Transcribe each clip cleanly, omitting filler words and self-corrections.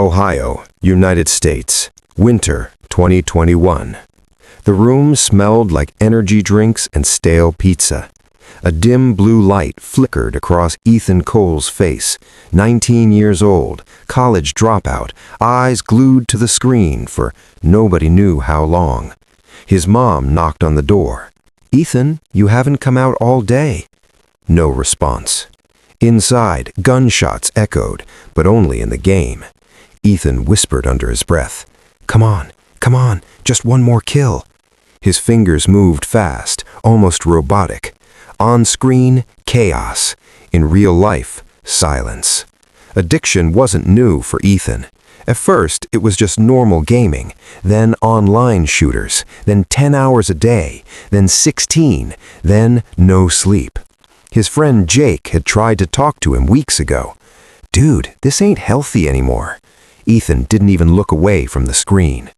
Ohio, United States, winter 2021. The room smelled like energy drinks and stale pizza. A dim blue light flickered across Ethan Cole's face, 19 years old, college dropout, eyes glued to the screen for nobody knew how long. His mom knocked on the door. "Ethan, you haven't come out all day." No response. Inside, gunshots echoed, but only in the game. Ethan whispered under his breath, come on, just one more kill." His fingers moved fast, almost robotic. On screen, chaos. In real life, silence. Addiction wasn't new for Ethan. At first, it was just normal gaming, then online shooters, then 10 hours a day, then 16, then no sleep. His friend Jake had tried to talk to him weeks ago. "Dude, this ain't healthy anymore." Ethan didn't even look away from the screen.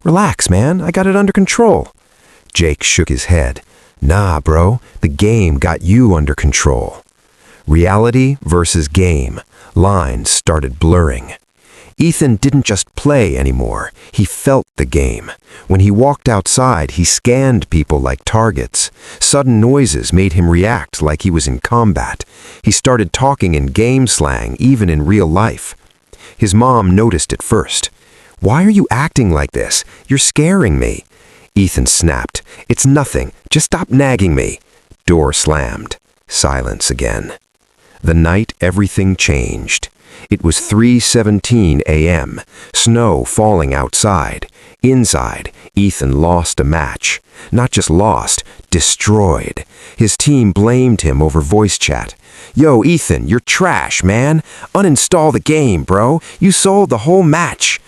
"Relax, man, I got it under control." Jake shook his head. "Nah, bro, the game got you under control." Reality versus game. Lines started blurring. Ethan didn't just play anymore. He felt the game. When he walked outside, he scanned people like targets. Sudden noises made him react like he was in combat. He started talking in game slang, even in real life. His mom noticed it first. "Why are you acting like this? You're scaring me." Ethan snapped. "It's nothing. Just stop nagging me." Door slammed. Silence again. The night everything changed. It was 3:17 a.m., snow falling outside. Inside, Ethan lost a match. Not just lost, destroyed. His team blamed him over voice chat. "Yo, Ethan, you're trash, man. Uninstall the game, bro. You sold the whole match."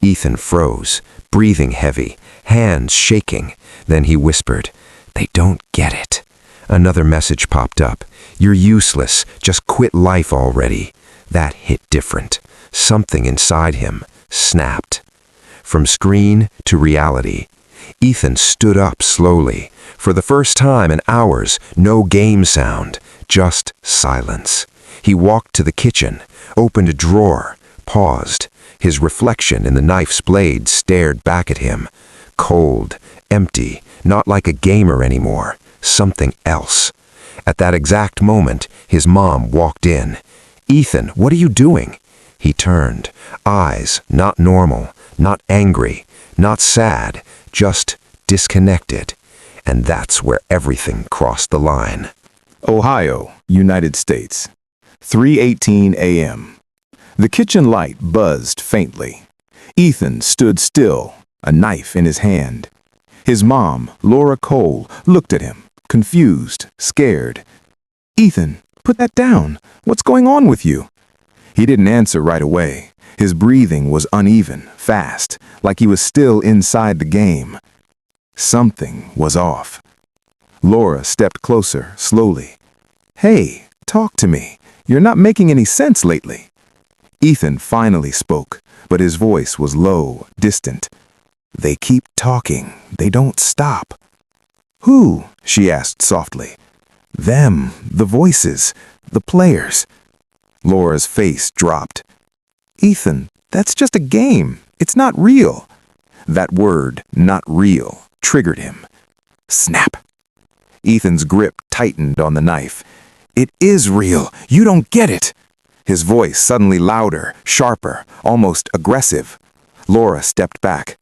Ethan froze, breathing heavy, hands shaking. Then he whispered, "They don't get it." Another message popped up. "You're useless. Just quit life already." That hit different. Something inside him snapped. From screen to reality. Ethan stood up slowly. For the first time in hours, no game sound, just silence. He walked to the kitchen, opened a drawer, paused. His reflection in the knife's blade stared back at him. Cold, empty, not like a gamer anymore. Something else. At that exact moment, his mom walked in. "Ethan, what are you doing?" He turned. Eyes, not normal, not angry, not sad, just disconnected. And that's where everything crossed the line. Ohio, United States, 3:18 a.m. The kitchen light buzzed faintly. Ethan stood still, a knife in his hand. His mom, Laura Cole, looked at him, confused, scared. "Ethan, put that down. What's going on with you?" He didn't answer right away. His breathing was uneven, fast, like he was still inside the game. Something was off. Laura stepped closer, slowly. "Hey, talk to me. You're not making any sense lately." Ethan finally spoke, but his voice was low, distant. "They keep talking. They don't stop." "Who?" she asked softly. "Them, the voices, the players." Laura's face dropped. "Ethan, that's just a game. It's not real." That word, not real, triggered him. Snap. Ethan's grip tightened on the knife. "It is real. You don't get it." His voice suddenly louder, sharper, almost aggressive. Laura stepped back.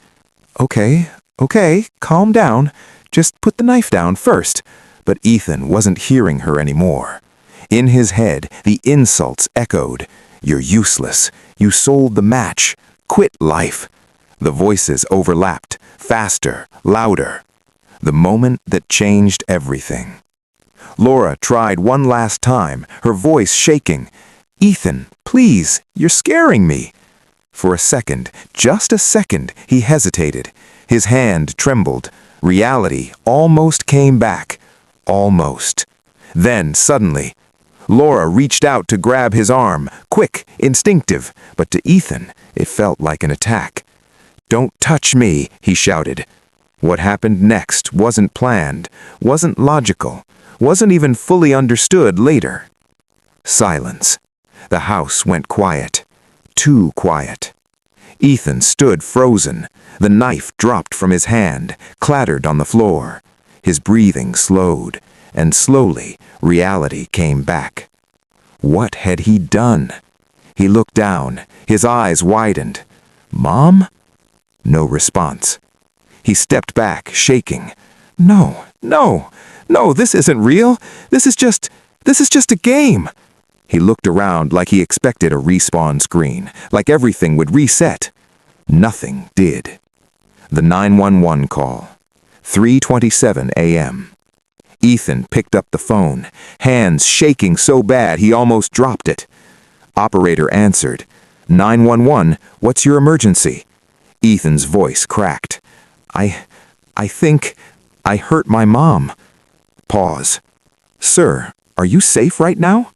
Okay, calm down. Just put the knife down first." But Ethan wasn't hearing her anymore. In his head, the insults echoed. "You're useless. You sold the match. Quit life." The voices overlapped, faster, louder. The moment that changed everything. Laura tried one last time, her voice shaking. "Ethan, please, you're scaring me." For a second, just a second, he hesitated. His hand trembled. Reality almost came back. Almost. Then, suddenly, Laura reached out to grab his arm, quick, instinctive, but to Ethan, it felt like an attack. "Don't touch me," he shouted. What happened next wasn't planned, wasn't logical, wasn't even fully understood later. Silence. The house went quiet. Too quiet. Ethan stood frozen. The knife dropped from his hand, clattered on the floor. His breathing slowed, and slowly, reality came back. What had he done? He looked down, his eyes widened. "Mom?" No response. He stepped back, shaking. No, this isn't real. This is just a game." He looked around like he expected a respawn screen, like everything would reset. Nothing did. The 911 call. 3:27 a.m. Ethan picked up the phone, hands shaking so bad he almost dropped it. Operator answered. 911, what's your emergency? Ethan's voice cracked. I think I hurt my mom. Pause. Sir, are you safe right now?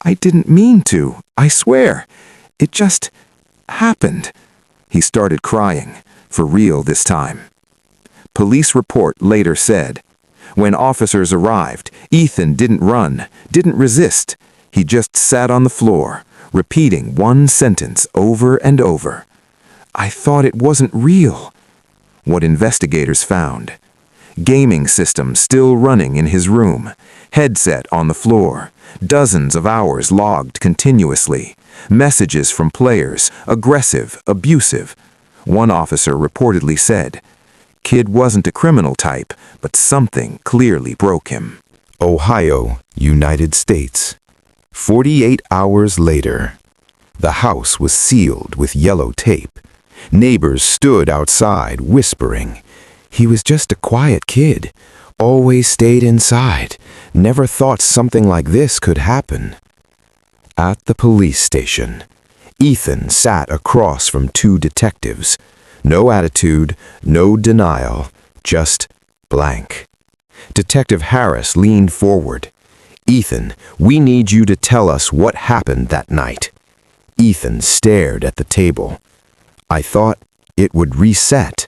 I didn't mean to, I swear. It just happened. He started crying, for real this time. Police report later said, when officers arrived, Ethan didn't run, didn't resist. He just sat on the floor, repeating one sentence over and over. I thought it wasn't real. What investigators found. Gaming system still running in his room, headset on the floor, dozens of hours logged continuously, messages from players, aggressive, abusive. One officer reportedly said, kid wasn't a criminal type, but something clearly broke him. Ohio, United States. 48 hours later, the house was sealed with yellow tape. Neighbors stood outside whispering. He was just a quiet kid, always stayed inside, never thought something like this could happen. At the police station, Ethan sat across from two detectives. No attitude, no denial, just blank. Detective Harris leaned forward. Ethan, we need you to tell us what happened that night. Ethan stared at the table. I thought it would reset.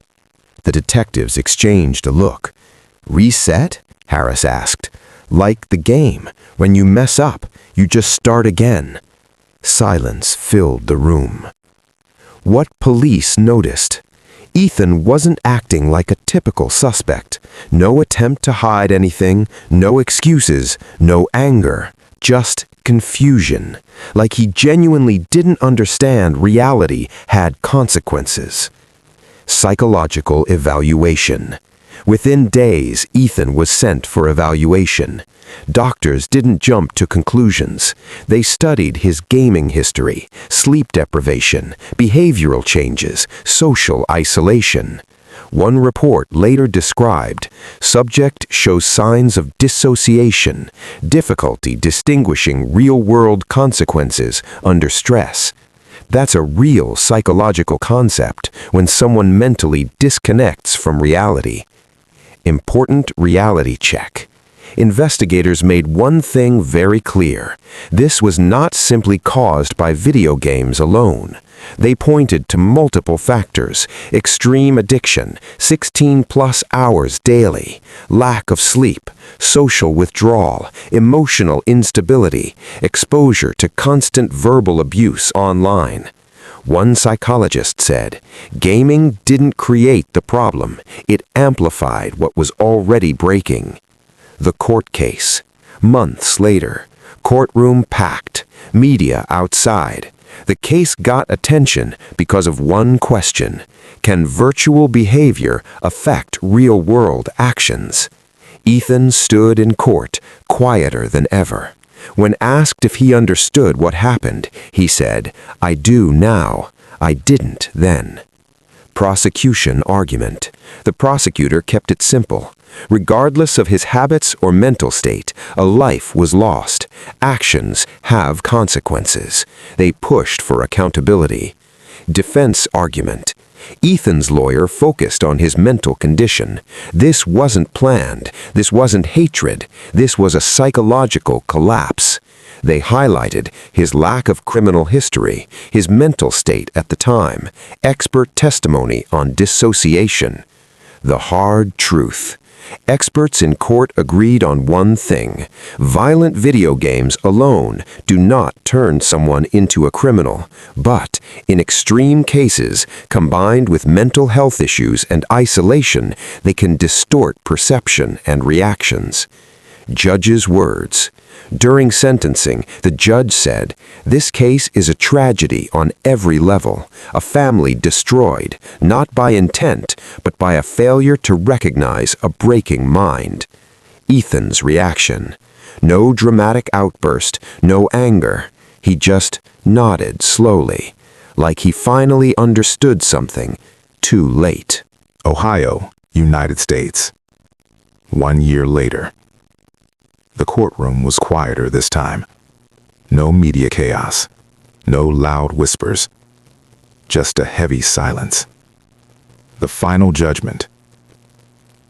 The detectives exchanged a look. Reset? Harris asked. Like the game, when you mess up, you just start again. Silence filled the room. What police noticed? Ethan wasn't acting like a typical suspect. No attempt to hide anything, no excuses, no anger, just confusion. Like he genuinely didn't understand reality had consequences. Psychological evaluation. Within days, Ethan was sent for evaluation. Doctors didn't jump to conclusions. They studied his gaming history, sleep deprivation, behavioral changes, social isolation. One report later described, subject shows signs of dissociation, difficulty distinguishing real-world consequences under stress. That's a real psychological concept when someone mentally disconnects from reality. Important reality check. Investigators made one thing very clear. This was not simply caused by video games alone. They pointed to multiple factors: extreme addiction, 16+ hours daily, lack of sleep, social withdrawal, emotional instability, exposure to constant verbal abuse online. One psychologist said, gaming didn't create the problem, it amplified what was already breaking. The court case. Months later, courtroom packed, media outside. The case got attention because of one question: can virtual behavior affect real-world actions? Ethan stood in court, quieter than ever. When asked if he understood what happened, he said, I do now. I didn't then. Prosecution argument. The prosecutor kept it simple. Regardless of his habits or mental state, a life was lost. Actions have consequences. They pushed for accountability. Defense argument. Ethan's lawyer focused on his mental condition. This wasn't planned. This wasn't hatred. This was a psychological collapse. They highlighted his lack of criminal history, his mental state at the time, expert testimony on dissociation. The hard truth. Experts in court agreed on one thing: violent video games alone do not turn someone into a criminal, but, in extreme cases, combined with mental health issues and isolation, they can distort perception and reactions. Judge's words. During sentencing, the judge said, "This case is a tragedy on every level, a family destroyed, not by intent, but by a failure to recognize a breaking mind." Ethan's reaction. No dramatic outburst, no anger. He just nodded slowly, like he finally understood something too late. Ohio, United States. 1 year later. The courtroom was quieter this time. No media chaos. No loud whispers. Just a heavy silence. The final judgment.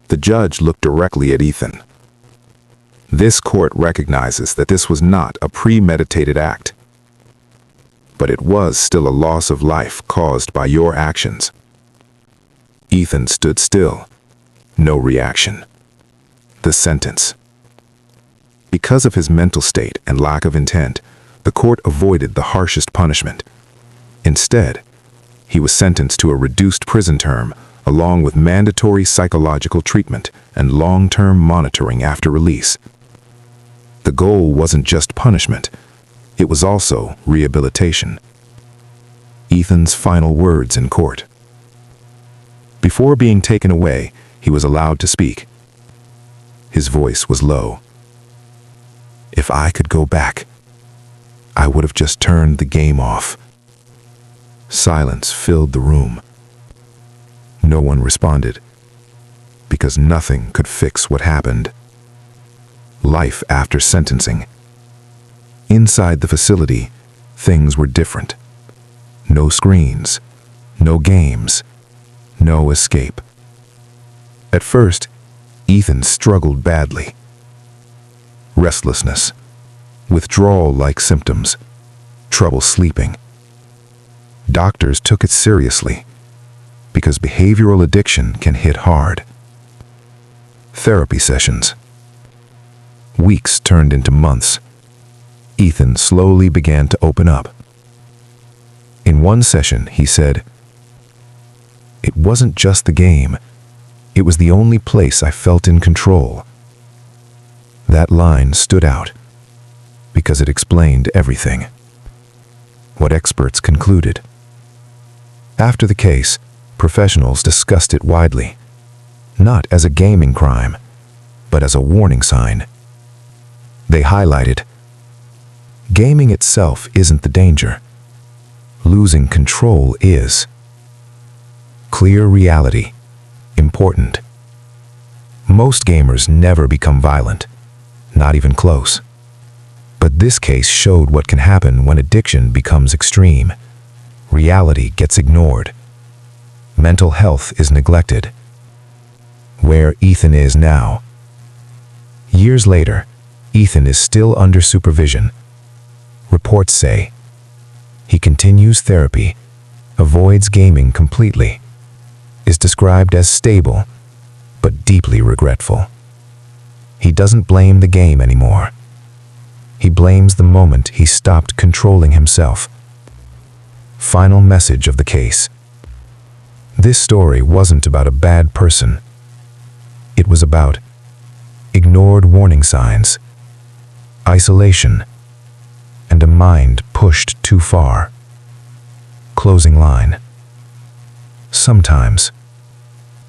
The judge looked directly at Ethan. This court recognizes that this was not a premeditated act, but it was still a loss of life caused by your actions. Ethan stood still. No reaction. The sentence. Because of his mental state and lack of intent, the court avoided the harshest punishment. Instead, he was sentenced to a reduced prison term, along with mandatory psychological treatment and long-term monitoring after release. The goal wasn't just punishment, it was also rehabilitation. Ethan's final words in court. Before being taken away, he was allowed to speak. His voice was low. "If I could go back, I would have just turned the game off." Silence filled the room. No one responded, because nothing could fix what happened. Life after sentencing. Inside the facility, things were different. No screens, no games, no escape. At first, Ethan struggled badly. Restlessness, withdrawal-like symptoms, trouble sleeping. Doctors took it seriously, because behavioral addiction can hit hard. Therapy sessions. Weeks turned into months. Ethan slowly began to open up. In one session, he said, "It wasn't just the game. It was the only place I felt in control." That line stood out because it explained everything. What experts concluded. After the case, professionals discussed it widely, not as a gaming crime, but as a warning sign. They highlighted, gaming itself isn't the danger. Losing control is. Clear reality. Important. Most gamers never become violent. Not even close. But this case showed what can happen when addiction becomes extreme. Reality gets ignored. Mental health is neglected. Where Ethan is now. Years later, Ethan is still under supervision. Reports say he continues therapy, avoids gaming completely, is described as stable, but deeply regretful. He doesn't blame the game anymore. He blames the moment he stopped controlling himself. Final message of the case. This story wasn't about a bad person. It was about ignored warning signs, isolation, and a mind pushed too far. Closing line. Sometimes,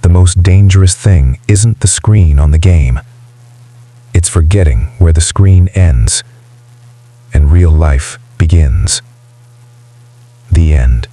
the most dangerous thing isn't the screen on the game. It's forgetting where the screen ends and real life begins. The end.